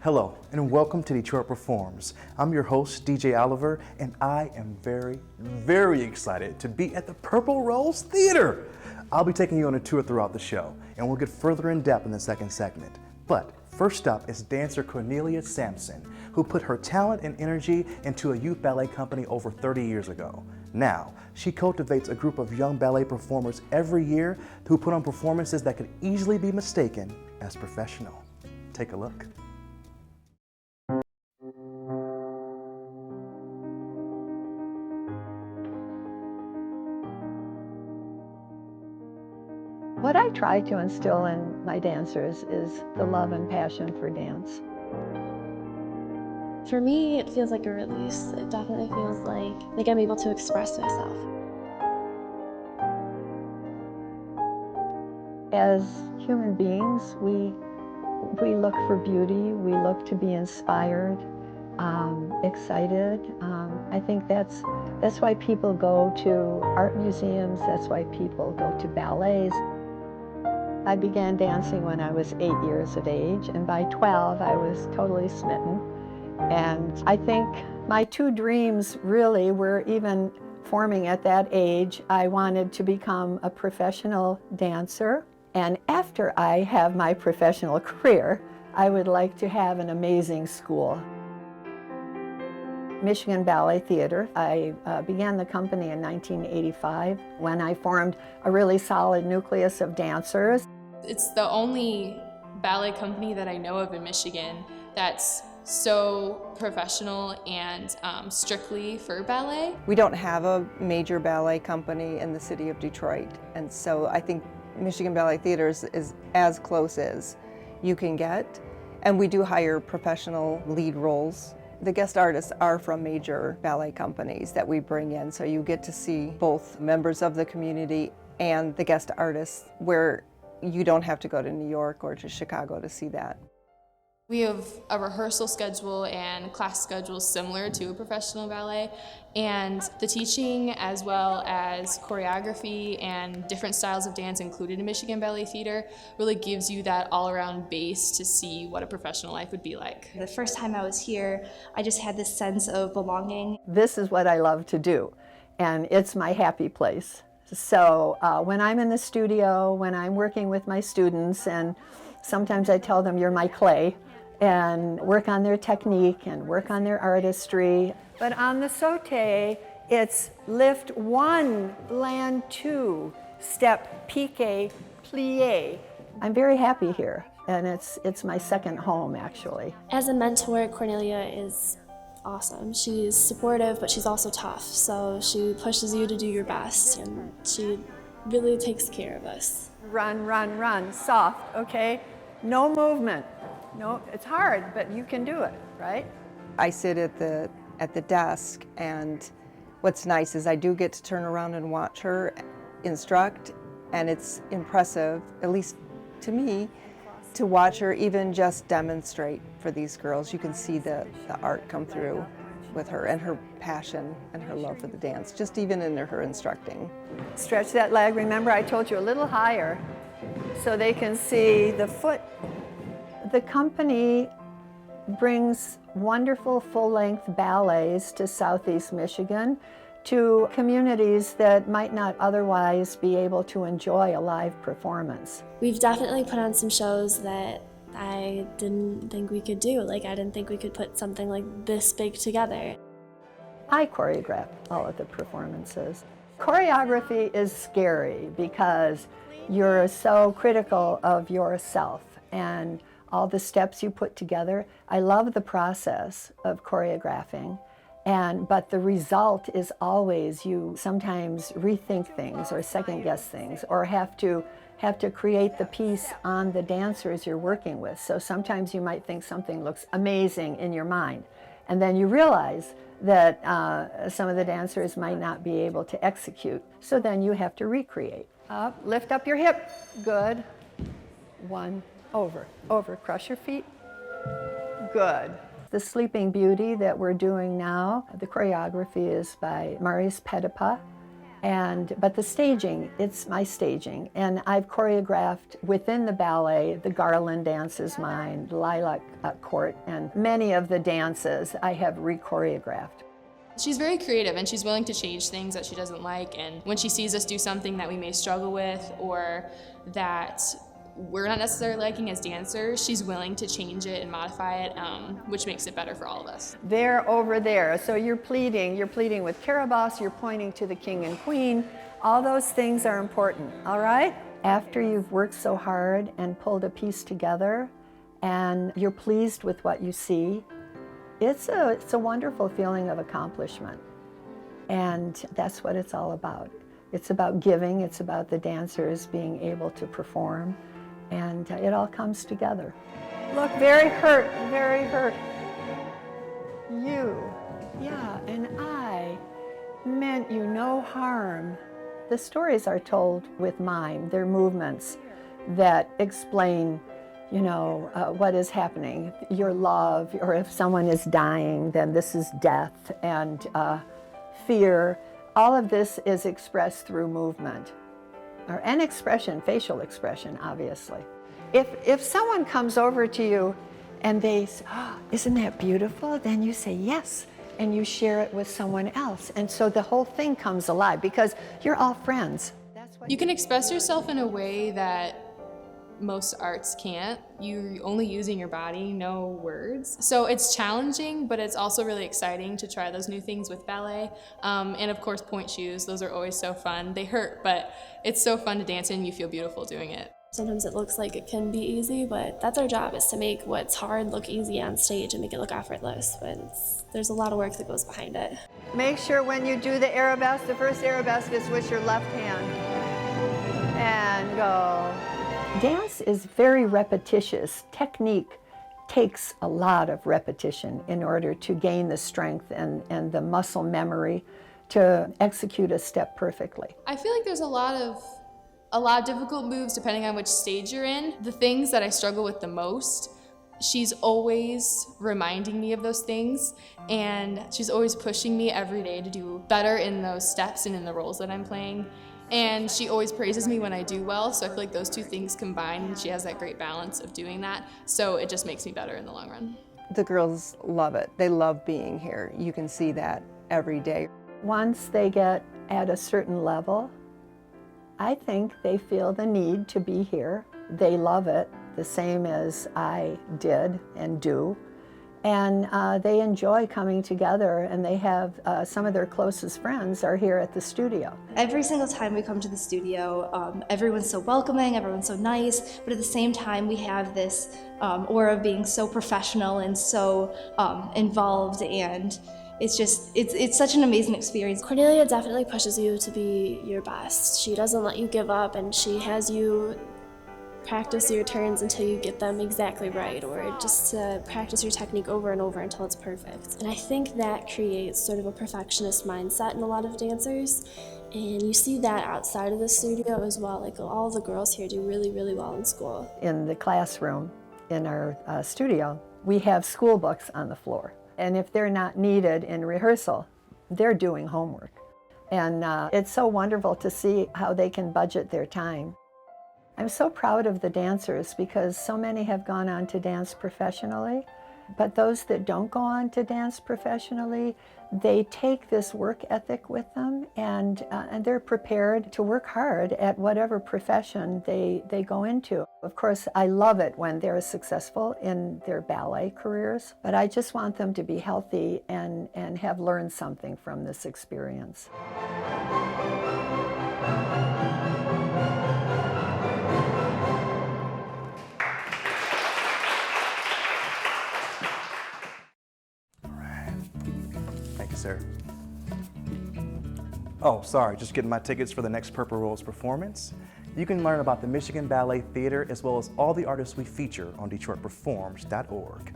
Hello, and welcome to Detroit Performs. I'm your host, DJ Oliver, and I am very excited to be at the Purple Rose Theater. I'll be taking you on a tour throughout the show, and we'll get further in depth in the second segment. But first up is dancer Cornelia Sampson, who put her talent and energy into a youth ballet company over 30 years ago. Now, she cultivates a group of young ballet performers every year who put on performances that could easily be mistaken as professional. Take a look. What I try to instill in my dancers is the love and passion for dance. For me, it feels like a release. It definitely feels like I'm able to express myself. As human beings, we look for beauty, we look to be inspired, excited. I think that's why people go to art museums, that's why people go to ballets. I began dancing when I was 8 years of age, and by 12 I was totally smitten. And I think my two dreams really were even forming at that age. I wanted to become a professional dancer, and after I have my professional career, I would like to have an amazing school. Michigan Ballet Theater. I began the company in 1985 when I formed a really solid nucleus of dancers. It's the only ballet company that I know of in Michigan that's so professional and strictly for ballet. We don't have a major ballet company in the city of Detroit, and so I think Michigan Ballet Theater is as close as you can get, and we do hire professional lead roles. The guest artists are from major ballet companies that we bring in, so you get to see both members of the community and the guest artists, where you don't have to go to New York or to Chicago to see that. We have a rehearsal schedule and class schedule similar to a professional ballet, and the teaching as well as choreography and different styles of dance included in Michigan Ballet Theater really gives you that all-around base to see what a professional life would be like. The first time I was here, I just had this sense of belonging. This is what I love to do, and it's my happy place. So when I'm in the studio, when I'm working with my students, and sometimes I tell them, you're my clay, and work on their technique and work on their artistry. But on the sauté, it's lift one, land two, step, piqué, plié. I'm very happy here, and it's my second home, actually. As a mentor, Cornelia is awesome. She's supportive, but she's also tough. So she pushes you to do your best, and she really takes care of us. Run, run, run, soft, okay? No movement. No, it's hard, but you can do it, right? I sit at the desk, and what's nice is I do get to turn around and watch her instruct, and it's impressive, at least to me, to watch her even just demonstrate for these girls. You can see the art come through with her, and her passion and her love for the dance, just even in her instructing. Stretch that leg. Remember, I told you a little higher so they can see the foot. The company brings wonderful full-length ballets to Southeast Michigan, to communities that might not otherwise be able to enjoy a live performance. We've definitely put on some shows that I didn't think we could do. I didn't think we could put something like this big together. I choreograph all of the performances. Choreography is scary because you're so critical of yourself and all the steps you put together. I love the process of choreographing, but the result is always you sometimes rethink things or second guess things or have to create the piece on the dancers you're working with. So sometimes you might think something looks amazing in your mind, and then you realize that some of the dancers might not be able to execute. So then you have to recreate. Up, lift up your hip, good. One, over, over, cross your feet, good. The Sleeping Beauty that we're doing now, the choreography is by Maurice Petipa, But the staging, it's my staging. And I've choreographed within the ballet, the Garland dance is mine, Lilac Court, and many of the dances I have re-choreographed. She's very creative and she's willing to change things that she doesn't like, and when she sees us do something that we may struggle with or that we're not necessarily liking as dancers, she's willing to change it and modify it, which makes it better for all of us. They're over there, so you're pleading with Carabosse, you're pointing to the king and queen. All those things are important, all right? After you've worked so hard and pulled a piece together and you're pleased with what you see, it's a wonderful feeling of accomplishment. And that's what it's all about. It's about giving, it's about the dancers being able to perform, and it all comes together. Look, very hurt, very hurt. You, yeah, and I meant you no harm. The stories are told with mime. They're movements that explain, you know, what is happening, your love, or if someone is dying, then this is death, and fear. All of this is expressed through movement, or an expression, facial expression, obviously. If someone comes over to you and they say, oh, isn't that beautiful? Then you say yes, and you share it with someone else. And so the whole thing comes alive because you're all friends. You can express yourself in a way that most arts can't. You're only using your body, no words. So it's challenging, but it's also really exciting to try those new things with ballet. And of course, point shoes, those are always so fun. They hurt, but it's so fun to dance and you feel beautiful doing it. Sometimes it looks like it can be easy, but that's our job, is to make what's hard look easy on stage and make it look effortless. But there's a lot of work that goes behind it. Make sure when you do the arabesque, the first arabesque is with your left hand. And go. Dance is very repetitious. Technique takes a lot of repetition in order to gain the strength and the muscle memory to execute a step perfectly. I feel like there's a lot of difficult moves depending on which stage you're in. The things that I struggle with the most, she's always reminding me of those things, and she's always pushing me every day to do better in those steps and in the roles that I'm playing. And she always praises me when I do well, so I feel like those two things combined, and she has that great balance of doing that, so it just makes me better in the long run. The girls love it. They love being here. You can see that every day. Once they get at a certain level, I think they feel the need to be here. They love it, the same as I did and do. And they enjoy coming together, and they have some of their closest friends are here at the studio. Every single time we come to the studio, everyone's so welcoming, everyone's so nice, but at the same time we have this aura of being so professional and so involved, and it's such an amazing experience. Cornelia definitely pushes you to be your best. She doesn't let you give up, and she has you practice your turns until you get them exactly right, or just to practice your technique over and over until it's perfect. And I think that creates sort of a perfectionist mindset in a lot of dancers, and you see that outside of the studio as well. Like, all the girls here do really, really well in school. In the classroom, in our studio, we have school books on the floor. And if they're not needed in rehearsal, they're doing homework. And it's so wonderful to see how they can budget their time. I'm so proud of the dancers because so many have gone on to dance professionally, but those that don't go on to dance professionally, they take this work ethic with them, and they're prepared to work hard at whatever profession they go into. Of course, I love it when they're successful in their ballet careers, but I just want them to be healthy and have learned something from this experience. Sir. Oh, sorry, just getting my tickets for the next Purple Rose performance. You can learn about the Michigan Ballet Theater as well as all the artists we feature on DetroitPerforms.org.